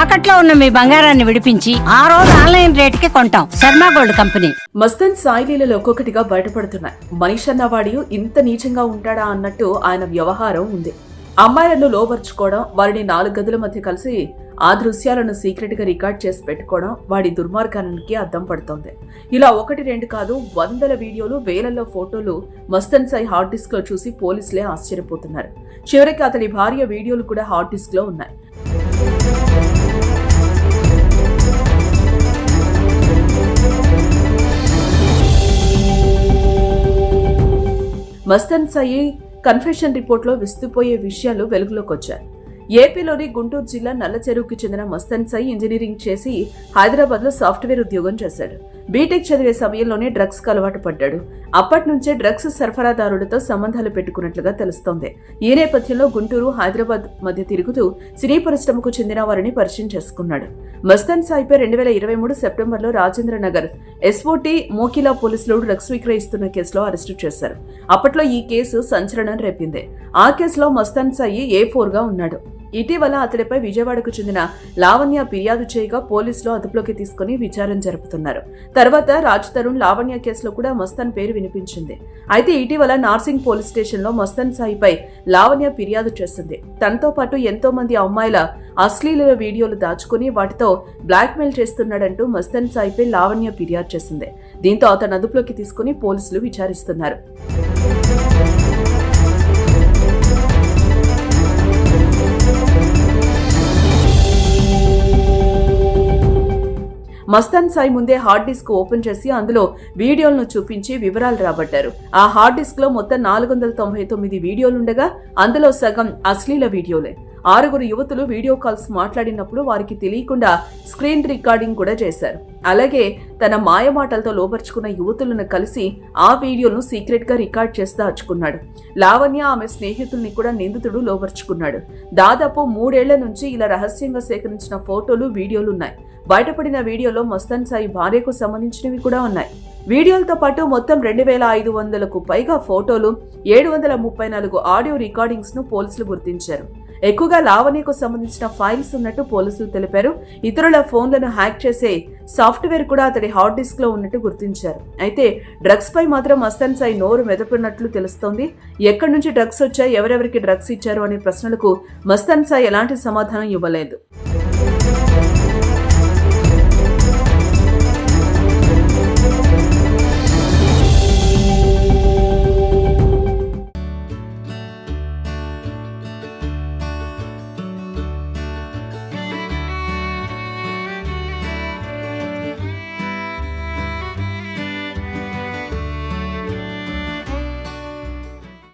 తాకట్లో ఉన్న మీ బంగారాన్ని విడిపించి ఆ రోజు ఆన్లైన్ రేటుకి కొంటాం. Sharma gold company. మస్తాన్ సాయిలీలలో ఒక్కొక్కటిగా బయటపడుతున్నాయి. మనిషి అన్నవాడు ఇంత నీచంగా ఉంటాడా అన్నట్టు ఆయన వ్యవహారం ఉంది. అమ్మాయిలను లోబర్చుకోవడం, వారిని 4 గదుల మధ్య కలిసి ఆ దృశ్యాలను సీక్రెట్ గా రికార్డ్ చేసి పెట్టుకోవడం వాడి దుర్మార్గానికి అద్దం పడుతోంది. ఇలా 1-2 కాదు, 100 వీడియోలు, వేలల్లో ఫోటోలు మస్తాన్ సాయి హార్డ్ డిస్క్ లో చూసి పోలీసులే ఆశ్చర్యపోతున్నారు. చివరికి అతడి భార్య వీడియోలు కూడా హార్డ్ డిస్క్ లో ఉన్నాయి. మస్తాన్ సాయి కన్ఫెషన్ రిపోర్ట్లో విస్తుపోయే విషయాలు వెలుగులోకి వచ్చాయి. ఏపీలోని గుంటూరు జిల్లా నల్లచెరువుకి చెందిన మస్తాన్ సాయి ఇంజనీరింగ్ చేసి హైదరాబాద్ లో సాఫ్ట్వేర్ ఉద్యోగం చేశాడు. బీటెక్ చదివే సమయంలోనే డ్రగ్స్ కు అలవాటు పడ్డాడు. అప్పటి నుంచే డ్రగ్స్ సరఫరాదారులతో సంబంధాలు పెట్టుకున్నట్లుగా తెలుస్తోంది. ఈ నేపథ్యంలో గుంటూరు, హైదరాబాద్ మధ్య తిరుగుతూ సినీ పరిశ్రమకు చెందిన వారిని పరిచయం చేసుకున్నాడు. మస్తాన్ సాయిపై 2023 సెప్టెంబర్లో రాజేంద్ర నగర్ ఎస్ఓటీ మోకిలా పోలీసులు డ్రగ్స్ విక్రయిస్తున్న కేసులో అరెస్టు చేశారు. అప్పట్లో ఈ కేసు సంచలనం రేపింది. ఆ కేసులో మస్తాన్ సాయి A4గా ఉన్నాడు. ఇటీవల అతడిపై విజయవాడకు చెందిన లావణ్య ఫిర్యాదు చేయగా పోలీసులు అదుపులోకి తీసుకుని విచారణ జరుపుతున్నారు. తర్వాత రాజ్ తరుణ్ లావణ్య కేసులో కూడా మస్తాన్ పేరు వినిపించింది. అయితే ఇటీవల నార్సింగ్ పోలీస్ స్టేషన్ లో మస్తాన్ సాయిపై లావణ్య ఫిర్యాదు చేసింది. తనతో పాటు ఎంతో మంది అమ్మాయిల అశ్లీల వీడియోలు దాచుకుని వాటితో బ్లాక్మెయిల్ చేస్తున్నాడంటూ మస్తాన్ సాయిపై లావణ్య ఫిర్యాదు చేసింది. దీంతో అతను అదుపులోకి తీసుకుని పోలీసులు విచారిస్తున్నారు. మస్తాన్ సాయి ముందే హార్డ్ డిస్క్ ఓపెన్ చేసి అందులో వీడియోలను చూపించి వివరాలు రాబట్టారు. ఆ హార్డ్ డిస్క్ లో మొత్తం 499 వీడియోలుండగా అందులో సగం అశ్లీల వీడియోలే. 6 యువతులు వీడియో కాల్స్ మాట్లాడినప్పుడు వారికి తెలియకుండా స్క్రీన్ రికార్డింగ్ కూడా చేశారు. అలాగే తన మాయమాటలతో లోపరుచుకున్న యువతులను కలిసి ఆ వీడియోను సీక్రెట్ గా రికార్డ్ చేసి దాచుకున్నాడు. లావణ్య, ఆమె స్నేహితుల్ని కూడా నిందితుడు లోపరుచుకున్నాడు. దాదాపు 3 ఏళ్ల నుంచి ఇలా రహస్యంగా సేకరించిన ఫోటోలు, వీడియోలున్నాయి. బయటపడిన వీడియోలో మస్తాన్ సాయి భార్యకు సంబంధించినవి కూడా ఉన్నాయి. వీడియోలతో పాటు మొత్తం 2500కు పైగా ఫోటోలు, 734 ఆడియో రికార్డింగ్స్ ను పోలీసులు గుర్తించారు. ఎక్కువగా లావణ్యకు సంబంధించిన ఫైల్స్ ఉన్నట్టు పోలీసులు తెలిపారు. ఇతరుల ఫోన్లను హ్యాక్ చేసే సాఫ్ట్వేర్ కూడా అతడి హార్డ్ డిస్క్ లో ఉన్నట్టు గుర్తించారు. అయితే డ్రగ్స్ పై మాత్రం మస్తాన్ సాయి నోరు మెదపినట్లు తెలుస్తోంది. ఎక్కడి నుంచి డ్రగ్స్ వచ్చాయి, ఎవరెవరికి డ్రగ్స్ ఇచ్చారు అనే ప్రశ్నలకు మస్తాన్ సాయి ఎలాంటి సమాధానం ఇవ్వలేదు.